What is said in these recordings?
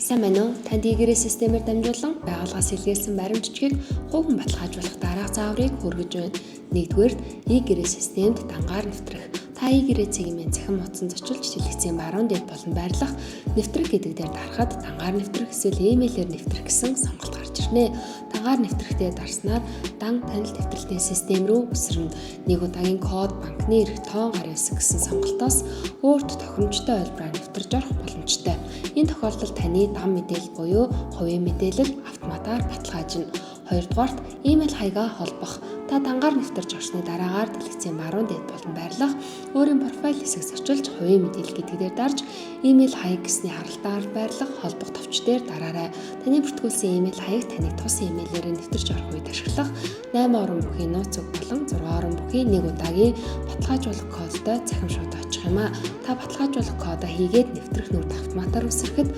Сайн байна уу? Танд e-гэрээ системээр дамжуулан байгууллагаас илгээсэн баримтчгийг хувийн баталгаажуулах дараах зааврыг хүргэж байна. Нэгдүгээр e-гэрээ системд дангаар нэвтрэх. Та e-гэрээ цэгийн цахим утсан зочилж дэлгэцийн баруун дэд болон байрлах нэвтрэх гэдэг дээр дарахад дангаар нэвтрэх эсвэл имэйлээр нэвтрэх гэсэн сонголт гарч ирнэ. Дангаар нэвтрэхдээ дарснаар дан танил нэвтрэлтийн систем рүү өсөрнө. Нэг удаагийн код, банкны эрх, тоон гарын үсэг гэсэн сонголтоос өөрт тохиромжтой ойлбороор нэвтэрж орох боломжтой. Энэ тохиолдолд таны дан мэдээлэл буюу хувийн мэдээлэл автоматар баталгаажна. Хоёрдугаарт имэйл хаягаа холбох. Та дангаар нэвтэрж орсны дараагаар дэлгэцийн баруун дэд болон байрлах өөрийн профайл хэсэг зочилж хувийн мэдээлэл гэдгээр дарж имэйл хаяг гэсний харалтаар байрлах холбох товч дээр дараарай. Таны бүртгүүлсэн имэйл хаяг таны тус имэйлээр нэвтэрч орох үед ашиглах 8 орон бүхий нууц үг болон 6 орон бүхий нэг удаагийн баталгаажуулах кодтой цахим шууд очих юм а. Та баталгаажуулах кодоо хийгээд нэвтрэх нүрд автоматар үсрэхэд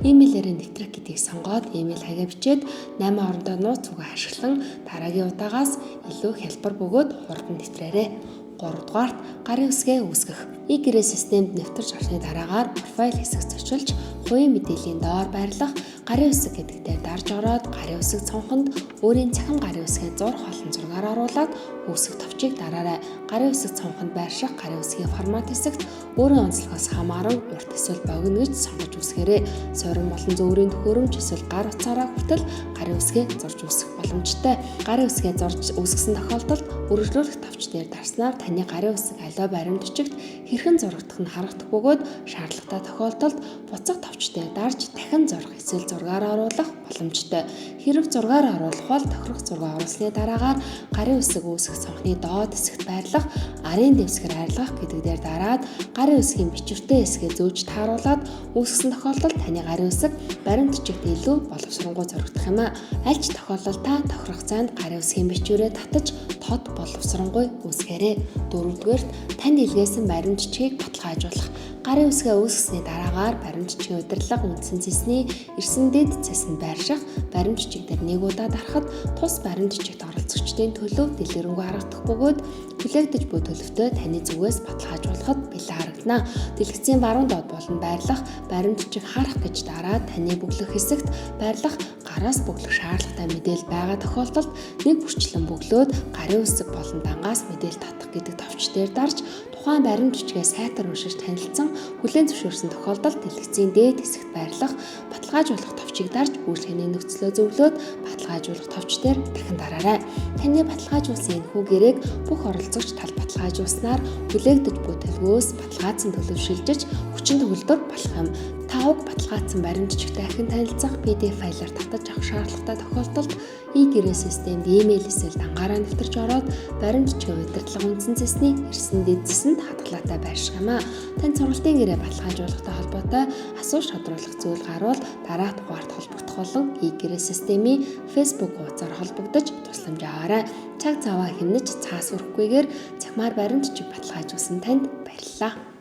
имэйлээр нэвтрэх гэдгийг сонгоод имэйл хаягаа бичээд 8 орондоо нууц үгээ ашиглан дараагийн удаагаас илүү хялбар бөгөөд хурдан нэвтрээрэй. 3-дугаарт гарын үсгээ үүсгэх. E-гэрээ системд нэвтэрч орсны дараагаар профайл хэсэг зочилж хувийн мэдээллийн доор байрлах гарын үсэг гэдэг дээр дарж ороод гарын үсэг цонхонд өөрийн цахим гарын үсгээ зурх олон зургаар оруулаад үүсэх товчийг дараарай. Гарын үсэг цонхонд байрших гарын үсгийн формат хэсэгт өөрийн онцлогоос хамааран урт эсвэл богино гэж сонгож үүсгээрэй. Сорин болон зөөврийн төхөөрөмж эсвэл гар утсаараа хүртэл гарын үсгээ зурж үүсгэх боломжтой. Гарын үсгээ зурж үүсгэсэн тохиолдолд үргэлжлүүлэх товч дээр дарснаар таны гарын үсэг аливаа баримтчигт хэрхэн зурагдах нь харагдах бөгөөд шаардлагатай тохиолдолд буцах товчтой дарж дахин зурх эсвэл зургаар оруулах боломжтой. Хэрэв зургаар оруулах бол тохирох зураг оруулсны дараагаар гарын үсэг үүсгэх цонхны доод хэсэгт байрлах арын дэвсгэр арилгах гэдэг дээр дараад гарын үсгийн бичвэртэй хэсгээ зөөж тааруулаад үүсгэсэн тохиолдолд таны гарын үсэг баримтчигт илүү боловсронгуй зурагдах юм а. Аль ч тохиолдолд та тохирох цаанд гарын үсгийн бичвэрээ татаж тод боловсронгуй үүсгээрэй. 4-дүгээрт танд илгээсэн баримтчгийг баталгаажуулах. Гарын үсгээ үүсгэсний дараагаар баримтчгийн удирдлага үндсэн цэсний эрсэн дэд цэсэнд байрших, баримтчиг дээр нэг удаа дарахад тус баримтчигт оролцогчдын төлөв дэлгэрэнгүй харагдах бөгөөд хүлээгдэж буй төлөвтэй таны зүгээс баталгаажуулахад бэлэн харагдана. Дэлгэцийн баруун доод болон байрлах баримтчиг харах гэж дараад таны бөглөх хэсэгт байрлах гараас бөглөх шаардлагатай мэдээлэл байгаа тохиолдолд нэг бүрчлэн бөглөөд гарын үсэг болон дангаас мэдээлэл татах гэдэг товч дээр дарж тухайн баримтчигээс сайтар уншиж танилцсан хүлээн зөвшөөрсөн тохиолдолд дэлгэцийн дээд хэсэгт байрлах баталгаажуулах товчийг дарж үйлчлэгээний нөхцөлөө зөвлөөд баталгаажуулах товч дээр дахин дараарай. Таны баталгаажуулсан энэхүү гэрээг бүх оролцогч тал баталгаажуулснаар хүлээгдэж буй төлөвөөс баталгаажсан төлөв шилжиж хүчин төгөлдөр болох юм. Та уг баталгаажсан баримтчигтай дахин танилцах PDF файлаар татаж авах шаардлагатай тохиолдолд e-гэрээ системд имэйл эсвэл дангаараа нэвтэрч ороод баримтчгийн удирдлага үндсэн цэсний эрсэн дэд цэсэнд хадгалаатай байрших юм а. Танд сургалтын гэрээ баталгаажуулахтай холбоотой асууж тодруулах зүйл гарвал дараах дугаард холбогдох болон e-гэрээ системийн Facebook хуудасаар холбогдож тусламж аваарай. Цаг цаваа хэмнэж цаас өрөхгүйгээр цахимаар баримтчиг баталгаажуулсан танд баярлалаа.